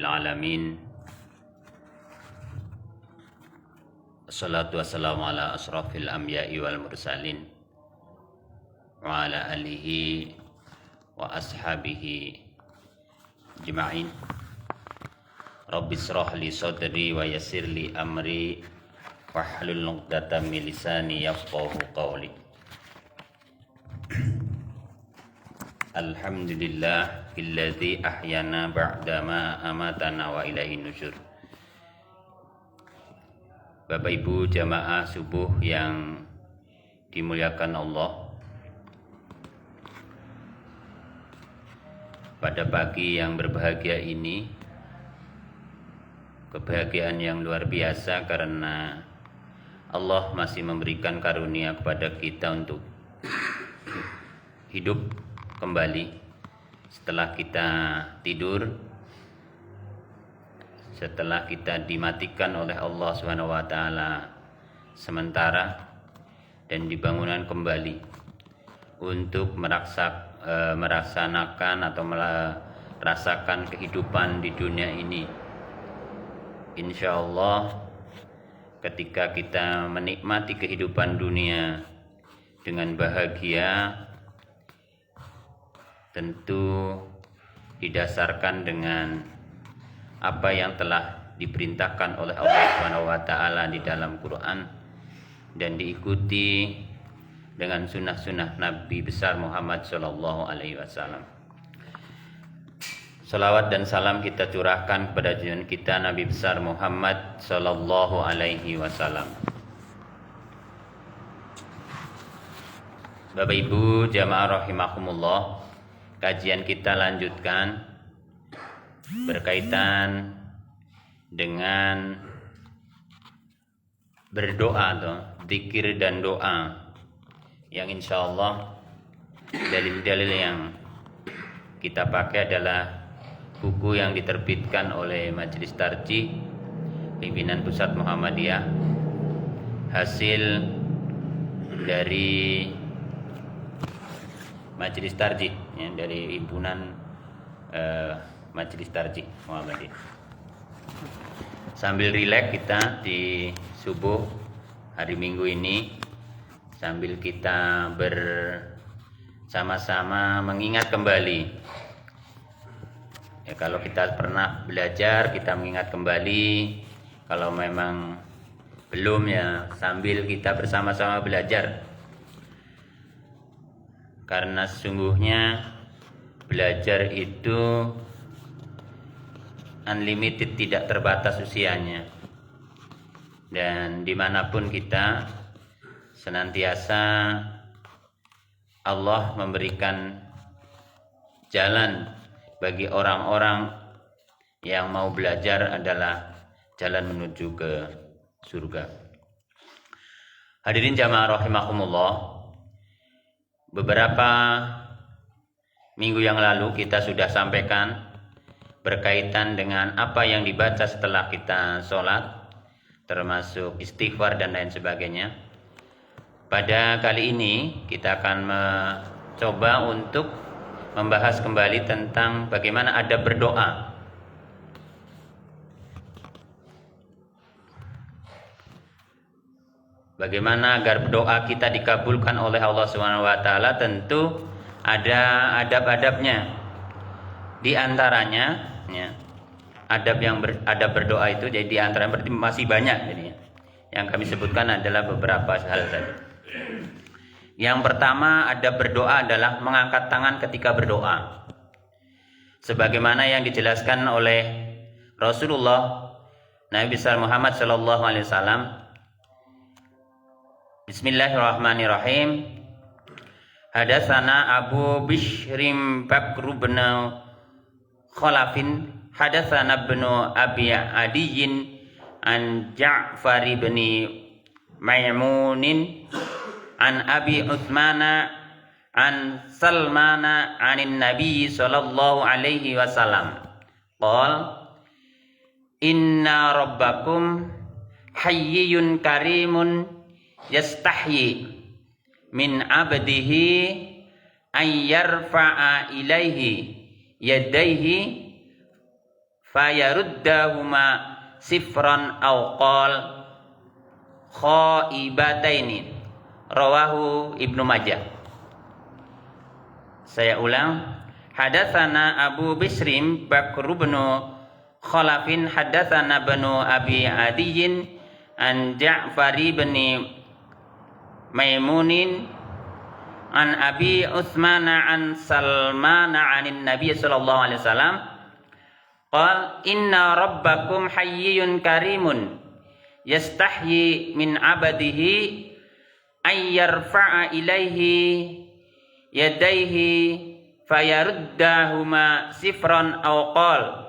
Alamin. Assalatu wassalamu ala asrafil anbiya'i wal mursalin wa ala alihi wa ashabihi ajma'in. Rabbi shrah li sadri wa yassir li amri wahlul 'uqdatam min lisani yafqahu qawli. Alhamdulillah alladzi ahyana ba'dama amatana wa ilaihin nusyur. Bapak Ibu jamaah subuh yang dimuliakan Allah, pada pagi yang berbahagia ini, kebahagiaan yang luar biasa karena Allah masih memberikan karunia kepada kita untuk hidup kembali setelah kita tidur, setelah kita dimatikan oleh Allah SWT sementara dan dibangunkan kembali untuk merasakan atau merasakan kehidupan di dunia ini. Insya Allah ketika kita menikmati kehidupan dunia dengan bahagia, tentu didasarkan dengan apa yang telah diperintahkan oleh Allah SWT di dalam Quran dan diikuti dengan sunnah-sunnah Nabi besar Muhammad SAW. Salawat dan salam kita curahkan kepada junjungan kita Nabi besar Muhammad SAW. Bapak Ibu jamaah rahimakumullah, kajian kita lanjutkan berkaitan dengan berdoa atau zikir dan doa yang insya Allah dalil-dalil yang kita pakai adalah buku yang diterbitkan oleh Majelis Tarjih Pimpinan Pusat Muhammadiyah, hasil dari Majelis Tarjih ya, dari himpunan Majelis Tarjih Muhammadiyah. Sambil rileks kita di subuh hari Minggu ini, sambil kita bersama-sama mengingat kembali ya, kalau kita pernah belajar kita mengingat kembali, kalau memang belum ya sambil kita bersama-sama belajar. Karena sesungguhnya belajar itu unlimited, tidak terbatas usianya. Dan dimanapun kita, senantiasa Allah memberikan jalan bagi orang-orang yang mau belajar adalah jalan menuju ke surga. Hadirin jamaah rahimakumullah, beberapa minggu yang lalu kita sudah sampaikan berkaitan dengan apa yang dibaca setelah kita sholat, termasuk istighfar dan lain sebagainya. Pada kali ini kita akan mencoba untuk membahas kembali tentang bagaimana adab berdoa. Bagaimana agar doa kita dikabulkan oleh Allah SWT, tentu ada adab-adabnya. Di antaranya ya, adab berdoa itu jadi di antaranya berarti masih banyak jadinya. Yang kami sebutkan adalah beberapa hal tadi. Yang pertama, adab berdoa adalah mengangkat tangan ketika berdoa. Sebagaimana yang dijelaskan oleh Rasulullah Nabi besar Muhammad SAW. Bismillahirrahmanirrahim. Hadatsana Abu Bishrim Bakr bin Khalafin, hadatsana ibnu Abi Adiyin an Ja'far bin Maimunin an Abi Utsmana an Salmana anin Nabi sallallahu alaihi wasallam qol inna rabbakum hayyun karimun yastahyi min abdihi an yarfa'a ilaihi yadaihi fayaruddahuma sifran aw qal khaibataini. Rawahu Ibnu Majah. Saya ulang. Hadatsana Abu Bisrim Bakr bin Khalafin hadatsana Banu Abi Adiyyin an Ja'fari bin Maimunin an Abi Utsman an Salman anin Nabi sallallahu alaihi wasallam qala inna rabbakum hayyun karimun yastahyi min abadihi ay yarfa'a ilaihi yadaihi fayaruddahuma sifran aw qal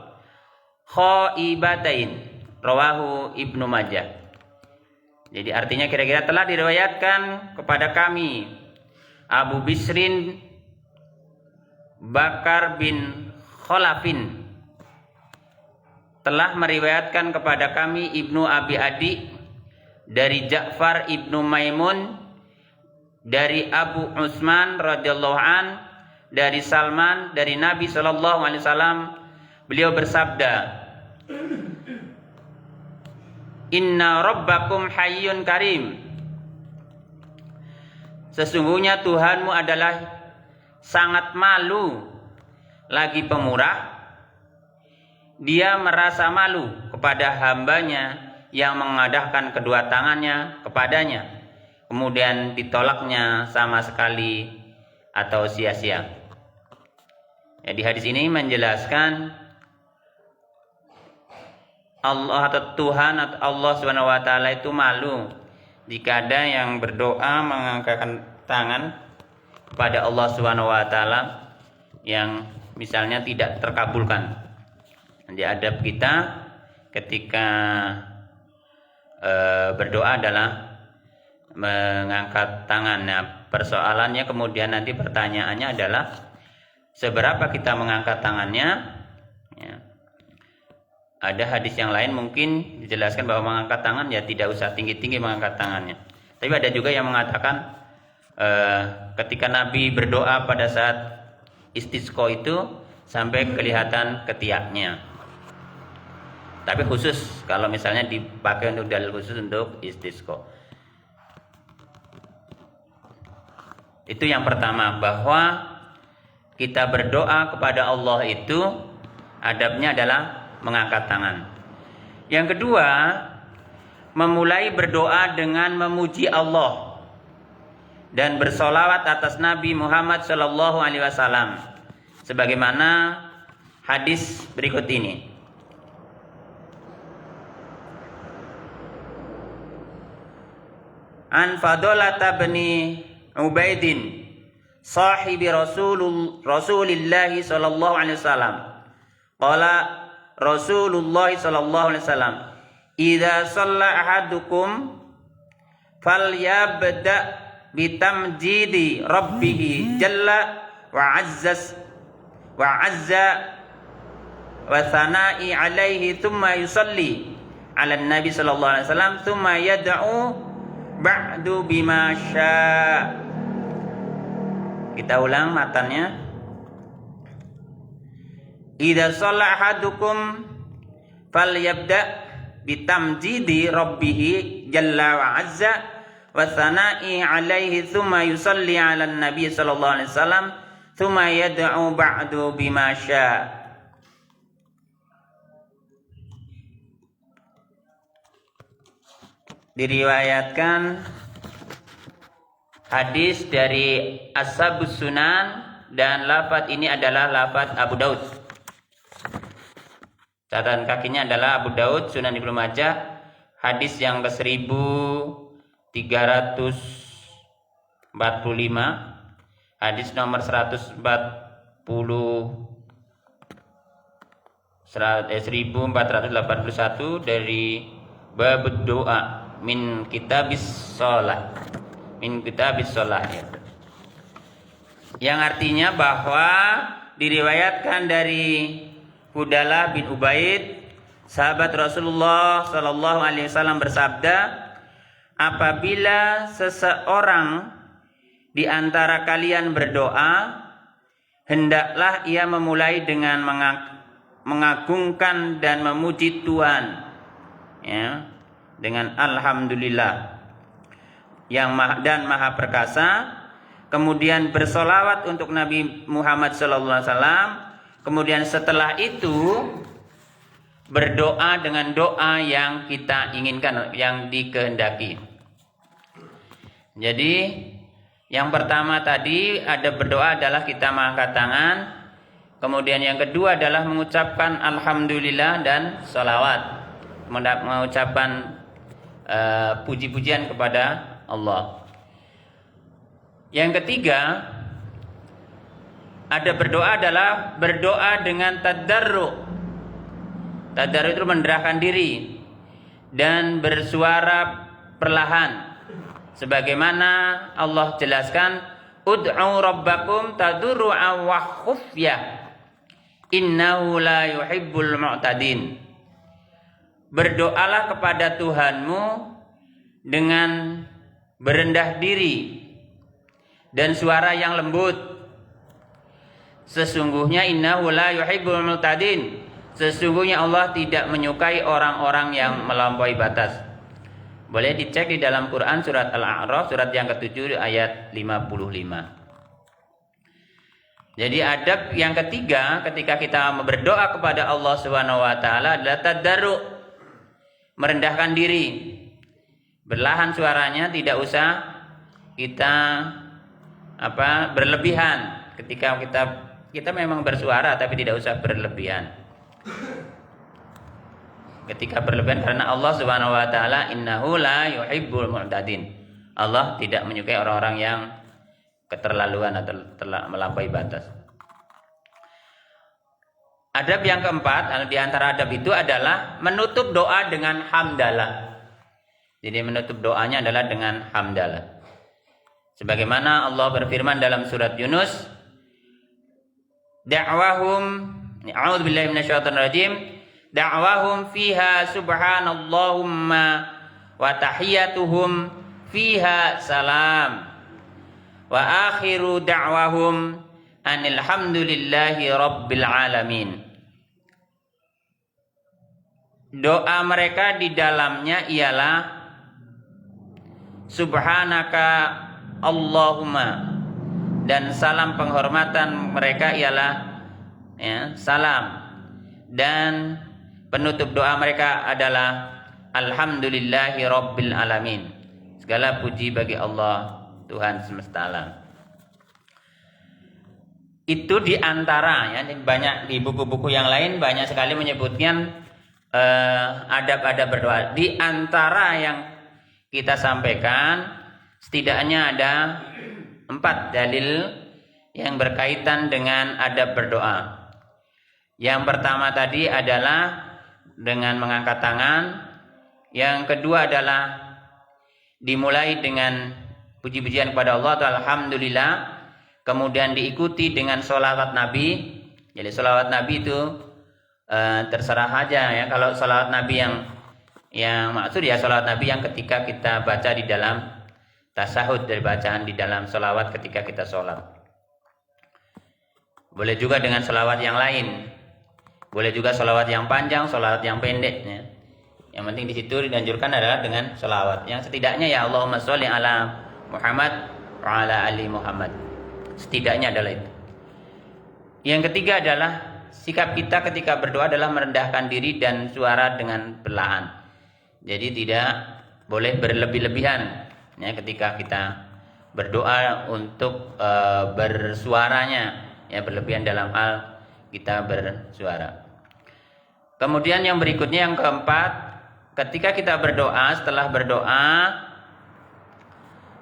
khaibatain. Rawahu Ibnu Majah. Jadi artinya kira-kira telah diriwayatkan kepada kami Abu Bisrin Bakar bin Khalafin telah meriwayatkan kepada kami Ibnu Abi Adi dari Ja'far Ibnu Maimun dari Abu Utsman radhiyallahu an dari Salman dari Nabi sallallahu alaihi wasallam, beliau bersabda, Inna rabbakum hayyun karim. Sesungguhnya Tuhanmu adalah sangat malu lagi pemurah. Dia merasa malu kepada hambanya yang mengadahkan kedua tangannya kepadanya, kemudian ditolaknya sama sekali atau sia-sia. Ya, di hadis ini menjelaskan Allah atau Tuhan atau Allah Subhanahu wa taala itu malu jika ada yang berdoa mengangkatkan tangan kepada Allah Subhanahu wa taala yang misalnya tidak terkabulkan. Jadi adab kita ketika berdoa adalah mengangkat tangan. Nah, persoalannya kemudian nanti pertanyaannya adalah seberapa kita mengangkat tangannya. Ya. Ada hadis yang lain mungkin dijelaskan bahwa mengangkat tangan ya tidak usah tinggi-tinggi mengangkat tangannya. Tapi ada juga yang mengatakan ketika Nabi berdoa pada saat istisqa itu sampai kelihatan ketiaknya. Tapi khusus kalau misalnya dipakai untuk dalil khusus untuk istisqa. Itu yang pertama, bahwa kita berdoa kepada Allah itu adabnya adalah mengangkat tangan. Yang kedua, memulai berdoa dengan memuji Allah dan bersolawat atas Nabi Muhammad SAW, sebagaimana hadis berikut ini. An Fadolata bani Ubaidin sahibi Rasulillah sallallahu alaihi wasallam qala Rasulullah sallallahu alaihi wasallam idza shalla ahadukum falyabda bitamjidi rabbih jalla wa azza wa thana'i alaihi thumma yusalli ala nabi sallallahu alaihi wasallam thumma yad'u ba'du bima syaa. Kita ulang matannya. Idza shalla ahadukum falyabda bitamjidi rabbih jalla wa azza wa thana'i alaihi thumma yusalli ala nabi sallallahu alaihi wasallam thumma yad'u ba'du bima syaa. Diriwayatkan hadis dari Ashabus Sunan dan lafaz ini adalah lafaz Abu Daud. Catatan kakinya adalah Abu Daud, Sunan Ibnu Majah, hadis yang ke-1345, hadis nomor 1481 dari bab doa min kitabis sholat, yang artinya bahwa diriwayatkan dari Hudalah bin Ubaid, sahabat Rasulullah sallallahu alaihi wasallam bersabda, apabila seseorang di antara kalian berdoa, hendaklah ia memulai dengan mengagungkan dan memuji Tuhan, ya, dengan alhamdulillah yang maha perkasa, kemudian bersolawat untuk Nabi Muhammad SAW, kemudian setelah itu berdoa dengan doa yang kita inginkan, yang dikehendaki. Jadi yang pertama tadi ada berdoa adalah kita mengangkat tangan, kemudian yang kedua adalah mengucapkan alhamdulillah dan sholawat, mengucapkan puji-pujian kepada Allah. Yang ketiga ada berdoa adalah berdoa dengan tadarru. Tadarru itu menderahkan diri dan bersuara perlahan, sebagaimana Allah jelaskan, ud'u rabbakum tadarru'an wa khufyah innahu la yuhibbul mu'tadin. Berdoalah kepada Tuhanmu dengan berendah diri dan suara yang lembut. Sesungguhnya innahu la yuhibbul mu'tadin. Sesungguhnya Allah tidak menyukai orang-orang yang melampaui batas. Boleh dicek di dalam Quran surat Al-A'raf surat yang ke-7 ayat 55. Jadi adab yang ketiga ketika kita berdoa kepada Allah Subhanahu wa taala adalah tadarru. Merendahkan diri, berlahan suaranya, tidak usah kita berlebihan. Ketika kita memang bersuara tapi tidak usah berlebihan. Ketika berlebihan, karena Allah Subhanahu wa taala innahu la yuhibbul mu'tadin. Allah tidak menyukai orang-orang yang keterlaluan atau melampaui batas. Adab yang keempat, di antara adab itu adalah menutup doa dengan hamdalah. Jadi menutup doanya adalah dengan hamdalah. Sebagaimana Allah berfirman dalam surat Yunus, da'wahum, a'udzubillahi minasyaitonir rajim, da'wahum fiha subhanallahumma wa tahiyyatuhum fiha salam wa akhiru da'wahum anil hamdulillahi rabbil alamin. Doa mereka di dalamnya ialah subhanaka Allahumma, dan salam penghormatan mereka ialah salam, dan penutup doa mereka adalah alhamdulillahi rabbil alamin. Segala puji bagi Allah Tuhan semesta alam. Itu di antara, banyak di buku-buku yang lain banyak sekali menyebutkan adab-adab berdoa. Di antara yang kita sampaikan setidaknya ada 4 dalil yang berkaitan dengan adab berdoa. Yang pertama tadi adalah dengan mengangkat tangan. Yang kedua adalah dimulai dengan puji-pujian kepada Allah atau alhamdulillah, kemudian diikuti dengan sholawat Nabi. Jadi sholawat Nabi itu terserah aja ya. Kalau sholawat Nabi yang maksud ya sholawat Nabi yang ketika kita baca di dalam tasahud, dari bacaan di dalam sholawat ketika kita sholat. Boleh juga dengan sholawat yang lain. Boleh juga sholawat yang panjang, sholawat yang pendek. Ya. Yang penting di situ dianjurkan adalah dengan sholawat. Yang setidaknya ya Allahumma sholli ala Muhammad wa ala ali Muhammad. Setidaknya adalah itu. Yang ketiga adalah sikap kita ketika berdoa adalah merendahkan diri dan suara dengan perlahan. Jadi tidak boleh berlebih-lebihan ya, ketika kita berdoa untuk bersuaranya ya, berlebihan dalam hal kita bersuara. Kemudian yang berikutnya yang keempat, ketika kita berdoa, setelah berdoa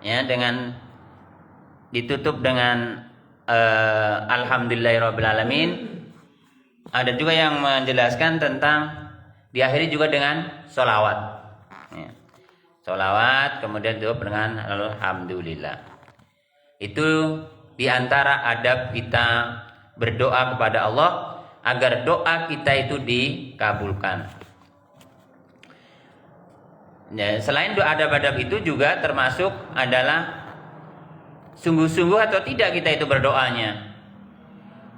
ya dengan ditutup dengan alhamdulillahirabbil alamin. Ada juga yang menjelaskan tentang diakhiri juga dengan sholawat ya. Sholawat kemudian ditutup dengan alhamdulillah. Itu diantara adab kita berdoa kepada Allah agar doa kita itu dikabulkan. Ya, selain doa adab-adab itu juga termasuk adalah sungguh-sungguh atau tidak kita itu berdoanya.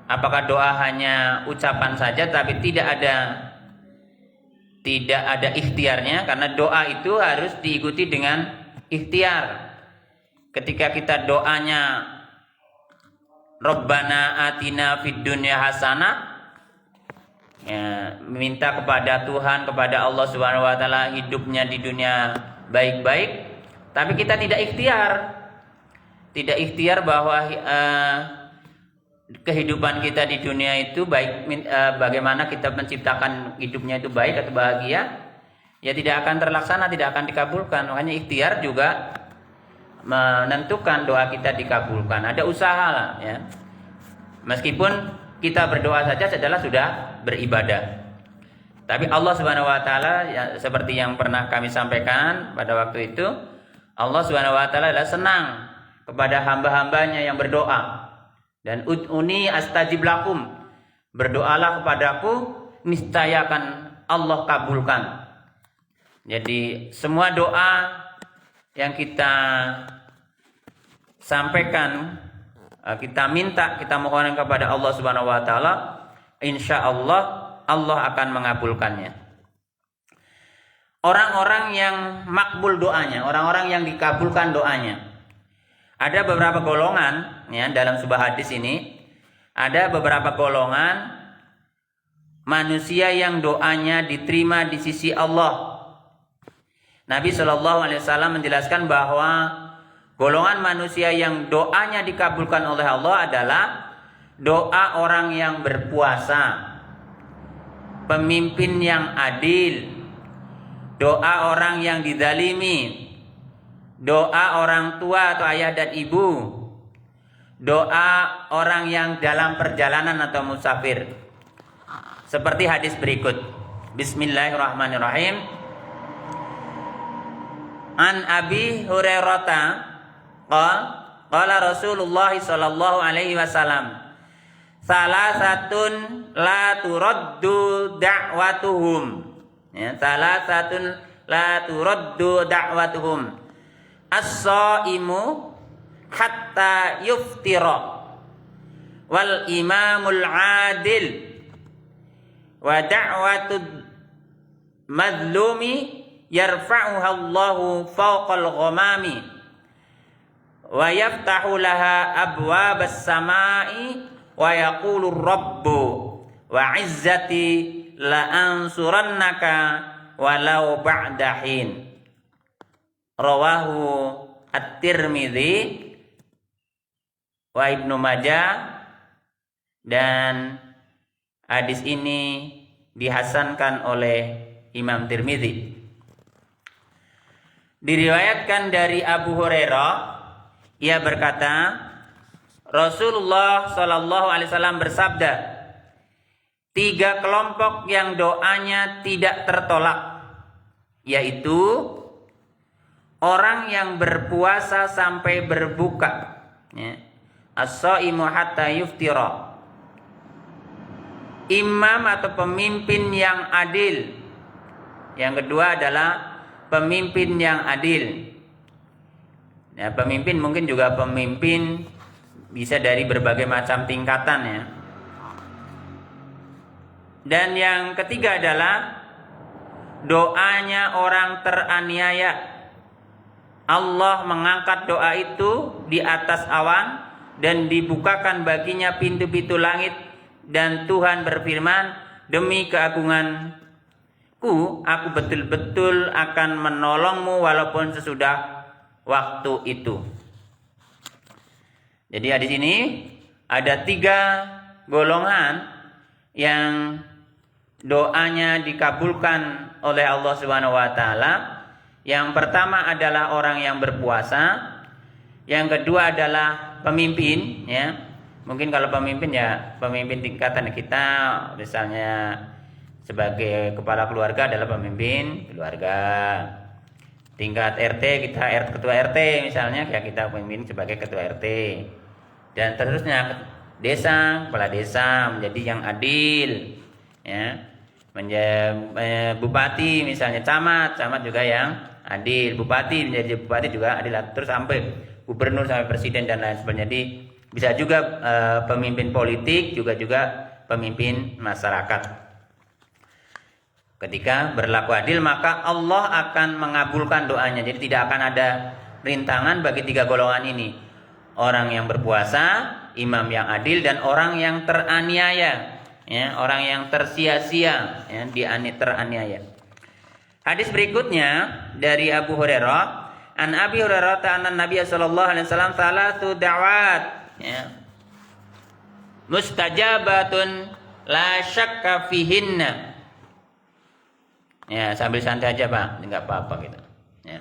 apakah doa hanya ucapan saja tapi tidak ada ikhtiarnya? Karena doa itu harus diikuti dengan ikhtiar. Ketika kita doanya Rabbana atina fid dunya hasanah, ya, minta kepada Tuhan, kepada Allah Subhanahu wa taala hidupnya di dunia baik-baik, tapi kita tidak ikhtiar bahwa kehidupan kita di dunia itu baik, bagaimana kita menciptakan hidupnya itu baik atau bahagia, ya tidak akan terlaksana, tidak akan dikabulkan. Makanya ikhtiar juga menentukan doa kita dikabulkan. Ada usaha lah, ya. Meskipun kita berdoa saja adalah sudah beribadah. Tapi Allah Subhanahu wa taala, ya, seperti yang pernah kami sampaikan pada waktu itu, Allah Subhanahu wa taala adalah senang kepada hamba-hambanya yang berdoa. Dan ud'uni astajib lakum, berdoalah kepadaku niscaya akan Allah kabulkan. Jadi semua doa yang kita sampaikan, kita minta, kita mohonkan kepada Allah Subhanahu wa taala, insya Allah akan mengabulkannya. Orang-orang yang makbul doanya, orang-orang yang dikabulkan doanya, ada beberapa golongan, ya, dalam sebuah hadis ini ada beberapa golongan manusia yang doanya diterima di sisi Allah. Nabi Shallallahu Alaihi Wasallam menjelaskan bahwa golongan manusia yang doanya dikabulkan oleh Allah adalah doa orang yang berpuasa, pemimpin yang adil, doa orang yang dizalimi, doa orang tua atau ayah dan ibu, doa orang yang dalam perjalanan atau musafir. Seperti hadis berikut. Bismillahirrahmanirrahim. An Abi Hurairah qala Rasulullah sallallahu alaihi wasallam, salasatun la turaddu da'watuhum, ya, salasatun la turaddu da'watuhum, as-shaimu hatta yuftira, wal imamul adil, wa da'watud madlumi yarfa'uha Allahu fawqal ghamami, wa yaftahu laha abwabas samai, wa yaqulu rabbu wa izzati la ansurannaka walau ba'da hin. Rawahu At-Tirmidzi wa Ibnu Majah, dan hadis ini dihasankan oleh Imam Tirmidzi. Diriwayatkan dari Abu Hurairah, ia berkata, Rasulullah Shallallahu Alaihi Wasallam bersabda, 3 kelompok yang doanya tidak tertolak, yaitu orang yang berpuasa sampai berbuka, ya, as-shaimu hatta yuftira, imam atau pemimpin yang adil. Yang kedua adalah pemimpin yang adil. Ya, pemimpin mungkin juga pemimpin bisa dari berbagai macam tingkatan, ya. Dan yang ketiga adalah doanya orang teraniaya. Allah mengangkat doa itu di atas awan dan dibukakan baginya pintu-pintu langit, dan Tuhan berfirman, demi keagunganku, aku betul-betul akan menolongmu walaupun sesudah waktu itu. Jadi di sini ada 3 golongan yang doanya dikabulkan oleh Allah Subhanahu wa taala. Yang pertama adalah orang yang berpuasa, yang kedua adalah pemimpin, ya. Mungkin kalau pemimpin, ya pemimpin tingkatan kita, misalnya sebagai kepala keluarga adalah pemimpin keluarga. Tingkat RT kita ketua RT misalnya, ya kita pemimpin sebagai ketua RT. Dan terusnya desa, kepala desa menjadi yang adil, ya. Menjadi bupati misalnya, camat juga yang adil. Bupati menjadi bupati juga adil, terus sampai gubernur sampai presiden dan lain sebagainya. Jadi Bisa juga pemimpin politik, juga pemimpin masyarakat. Ketika berlaku adil, maka Allah akan mengabulkan doanya. Jadi tidak akan ada rintangan bagi tiga golongan ini. Orang yang berpuasa, imam yang adil, dan orang yang teraniaya, ya, orang yang tersia-sia, ya, teraniaya. Hadis berikutnya dari Abu Hurairah, an Abi Hurairah ta'ala Nabi sallallahu alaihi wasallam salatu da'wat, ya, mustajabatun la syakka fihinna. Ya, sambil santai aja Pak, enggak apa-apa gitu. Ya.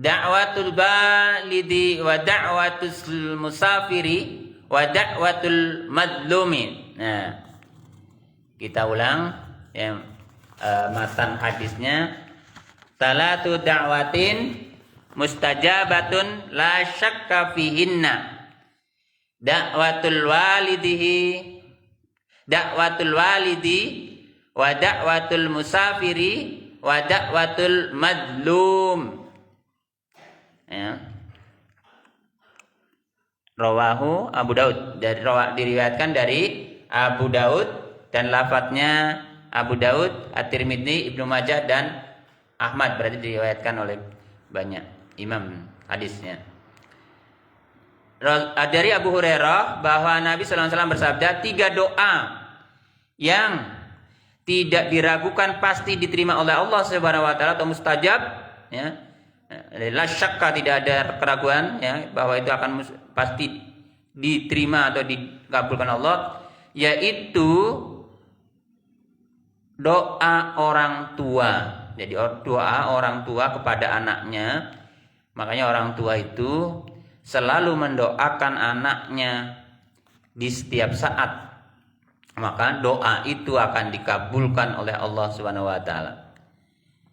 Da'watul balidi wa da'watul musafiri wa da'watul madlumi. Nah, kita ulang ya, matan hadisnya. Salatu da'watin mustajabatun la syakka fihinna. Da'watul walidi wa da'watul musafiri wa da'watul madlum. Ya. Rawahu Abu Daud, diriwayatkan dari Abu Daud, dan lafadznya Abu Daud, At-Tirmidzi, Ibnu Majah, dan Ahmad, berarti diriwayatkan oleh banyak imam hadisnya. Dari Abu Hurairah bahwa Nabi SAW bersabda, 3 doa yang tidak diragukan pasti diterima oleh Allah Subhanahu wa taala atau mustajab, ya. La syakka, tidak ada keraguan, ya, bahwa itu akan pasti diterima atau dikabulkan Allah, yaitu doa orang tua. Jadi doa orang tua kepada anaknya. Makanya orang tua itu selalu mendoakan anaknya di setiap saat, maka doa itu akan dikabulkan oleh Allah Subhanahu wa taala.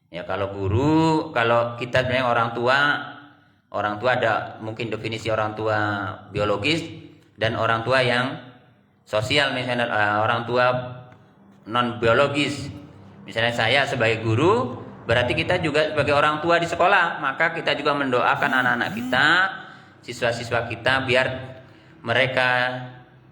Ya, kalau kita sebenarnya orang tua ada mungkin definisi orang tua biologis dan orang tua yang sosial. Misalnya orang tua non biologis. Misalnya saya sebagai guru, berarti kita juga sebagai orang tua di sekolah, maka kita juga mendoakan anak-anak kita, siswa-siswa kita, biar mereka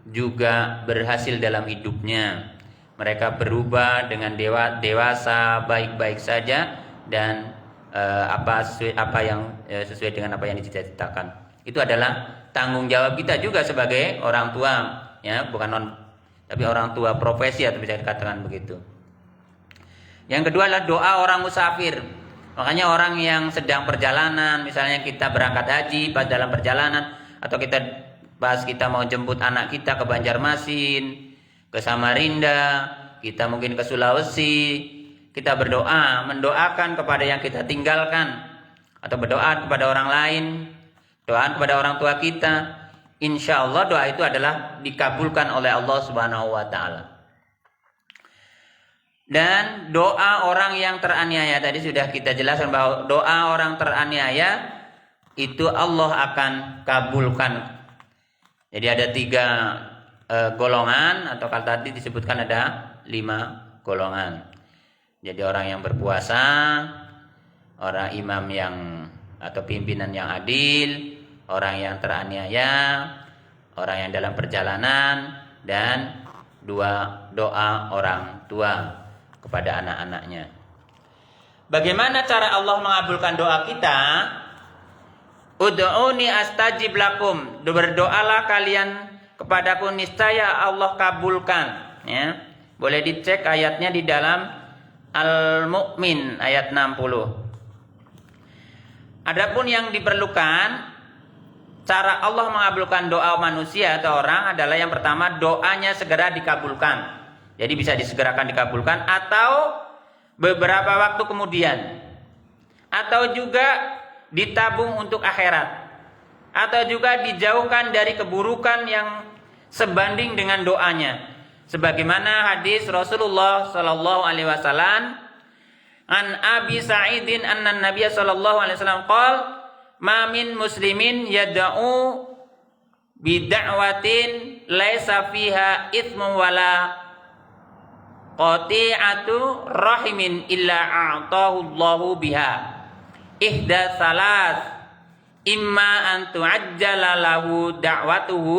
juga berhasil dalam hidupnya. Mereka berubah dengan dewasa baik-baik saja, dan apa yang sesuai dengan apa yang dicita-citakan. Itu adalah tanggung jawab kita juga sebagai orang tua, ya, tapi orang tua profesi, atau bisa dikatakan begitu. Yang kedua adalah doa orang musafir. Makanya orang yang sedang perjalanan, misalnya kita berangkat haji, pas dalam perjalanan, atau pas kita mau jemput anak kita ke Banjarmasin, ke Samarinda, kita mungkin ke Sulawesi, kita mendoakan kepada yang kita tinggalkan, atau berdoa kepada orang lain, doa kepada orang tua kita. Insya Allah doa itu adalah dikabulkan oleh Allah Subhanahu wa taala. Dan doa orang yang teraniaya, tadi sudah kita jelaskan bahwa doa orang teraniaya itu Allah akan kabulkan. Jadi ada 3 golongan, atau kalau tadi disebutkan ada 5 golongan. Jadi orang yang berpuasa, orang imam atau pimpinan yang adil, orang yang teraniaya, orang yang dalam perjalanan, dan 2 doa orang tua kepada anak-anaknya. Bagaimana cara Allah mengabulkan doa kita? Ud'uni astajib lakum. Berdoalah kalian kepadaku, niscaya Allah kabulkan. Ya. Boleh dicek ayatnya di dalam Al-Mu'min ayat 60. Adapun yang diperlukan, cara Allah mengabulkan doa manusia atau orang adalah yang pertama, doanya segera dikabulkan. Jadi bisa disegerakan dikabulkan, atau beberapa waktu kemudian, atau juga ditabung untuk akhirat, atau juga dijauhkan dari keburukan yang sebanding dengan doanya. Sebagaimana hadis Rasulullah sallallahu alaihi wasallam, an Abi Sa'idin anna Nabiy sallallahu alaihi wasallam qala, ma min muslimin yad'u bi da'watin laisa fiha itsmun wala qati'atu rahimin illa a'tahu Allahu biha ihda salas imma an tu'ajjala lahu da'watuhu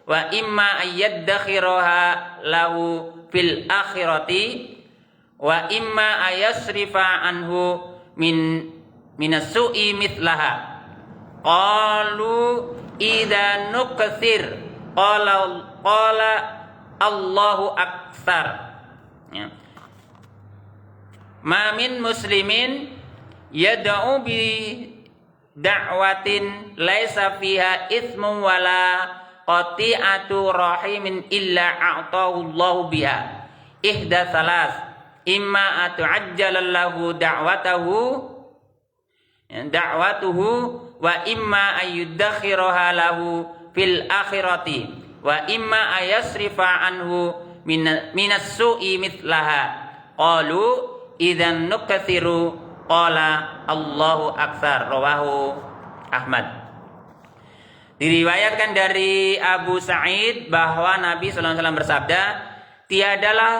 wa imma ayyaddakhiraha lahu fil akhirati wa imma ayasrifa anhu minasu'i mithlaha. Qalu idza nukthir qala Allahu aktsar. Ya. Ma min muslimin yad'u bi da'watin laisa fiha itsmun wala qati'atu rahimin illa a'tahu Allahu biha ihda salas imma atu'ajjala lahu da'watuhu wa imma ayyuddakhiraha lahu fil akhirati wa imma ayasrifa anhu minas su'i mithlaha. Qalu idzan nukathiru qala Allahu aktsar. Rawahu Ahmad. Diriwayatkan dari Abu Sa'id bahwa Nabi sallallahu alaihi wasallam bersabda, tiadalah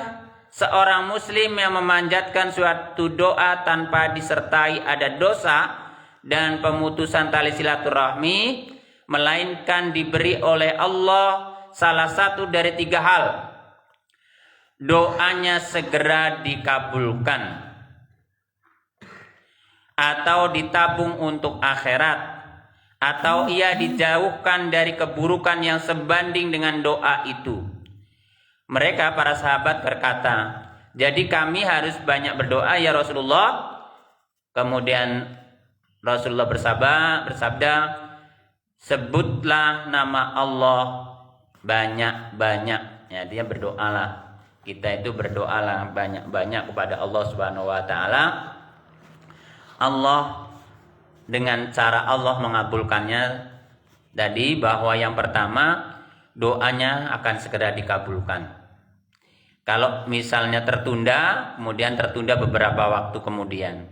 seorang muslim yang memanjatkan suatu doa tanpa disertai ada dosa dan pemutusan tali silaturahmi, melainkan diberi oleh Allah salah satu dari 3 hal. Doanya segera dikabulkan atau ditabung untuk akhirat, atau ia dijauhkan dari keburukan yang sebanding dengan doa itu. Mereka para sahabat berkata, jadi kami harus banyak berdoa ya Rasulullah. Kemudian Rasulullah bersabda, sebutlah nama Allah banyak-banyak. Ya, dia berdoalah. Kita itu berdoalah banyak-banyak kepada Allah Subhanahu wa taala. Allah, dengan cara Allah mengabulkannya tadi, bahwa yang pertama doanya akan segera dikabulkan. Kalau misalnya tertunda, kemudian tertunda beberapa waktu kemudian.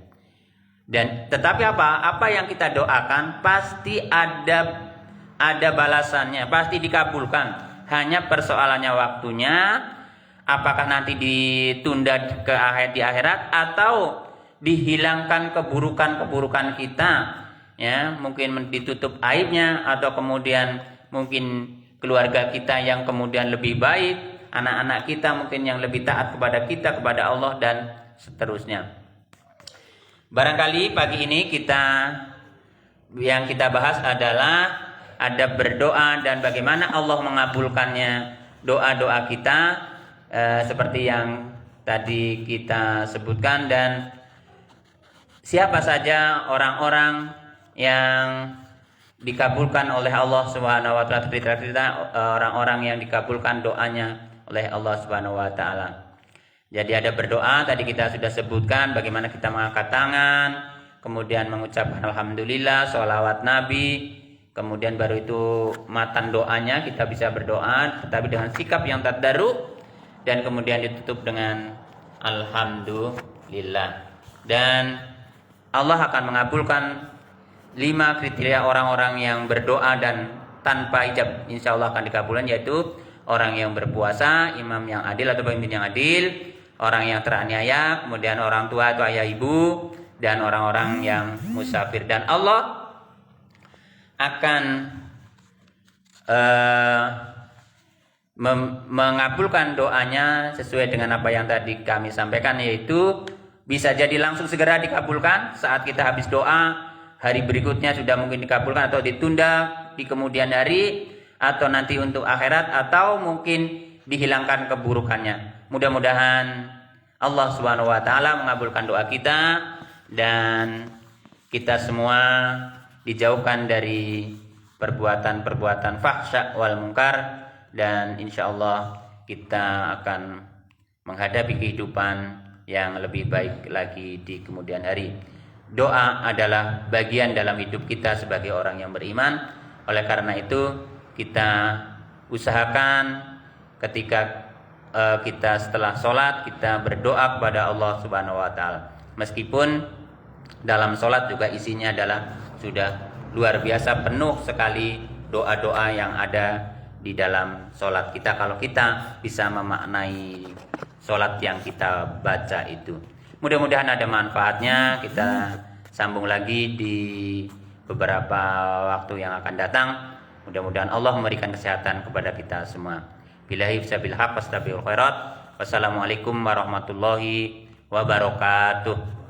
Dan tetapi apa yang kita doakan pasti ada balasannya, pasti dikabulkan. Hanya persoalannya waktunya, apakah nanti ditunda di akhirat atau dihilangkan keburukan-keburukan kita, ya, mungkin ditutup aibnya, atau kemudian mungkin keluarga kita yang kemudian lebih baik, anak-anak kita mungkin yang lebih taat kepada kita, kepada Allah, dan seterusnya. Barangkali pagi ini yang kita bahas adalah adab berdoa dan bagaimana Allah mengabulkannya doa-doa kita, seperti yang tadi kita sebutkan. Dan siapa saja orang-orang yang dikabulkan oleh Allah Subhanahu wa taala, orang-orang yang dikabulkan doanya oleh Allah Subhanahu wa taala. Jadi ada berdoa, tadi kita sudah sebutkan bagaimana kita mengangkat tangan, kemudian mengucapkan alhamdulillah, sholawat Nabi, kemudian baru itu matan doanya kita bisa berdoa, tetapi dengan sikap yang tadarruk, dan kemudian ditutup dengan alhamdulillah. Dan Allah akan mengabulkan 5 kriteria orang-orang yang berdoa dan tanpa ijab, insya Allah akan dikabulkan, yaitu orang yang berpuasa, imam yang adil atau pemimpin yang adil, orang yang teraniaya, kemudian orang tua atau ayah ibu, dan orang-orang yang musafir. Dan Allah akan mengabulkan doanya sesuai dengan apa yang tadi kami sampaikan, yaitu bisa jadi langsung segera dikabulkan saat kita habis doa, hari berikutnya sudah mungkin dikabulkan, atau ditunda di kemudian hari, atau nanti untuk akhirat, atau mungkin dihilangkan keburukannya. Mudah-mudahan Allah Subhanahu wa taala mengabulkan doa kita dan kita semua dijauhkan dari perbuatan-perbuatan fahsya wal munkar, dan insya Allah kita akan menghadapi kehidupan yang lebih baik lagi di kemudian hari. Doa adalah bagian dalam hidup kita sebagai orang yang beriman. Oleh karena itu kita usahakan ketika kita setelah sholat kita berdoa kepada Allah Subhanahu wa taala. Meskipun dalam sholat juga isinya adalah sudah luar biasa penuh sekali doa-doa yang ada di dalam sholat kita, kalau kita bisa memaknai sholat yang kita baca itu. Mudah-mudahan ada manfaatnya. Kita sambung lagi di beberapa waktu yang akan datang. Mudah-mudahan Allah memberikan kesehatan kepada kita semua. Billahi fisabil haq wastabiqul khairat. Wassalamualaikum warahmatullahi wabarakatuh.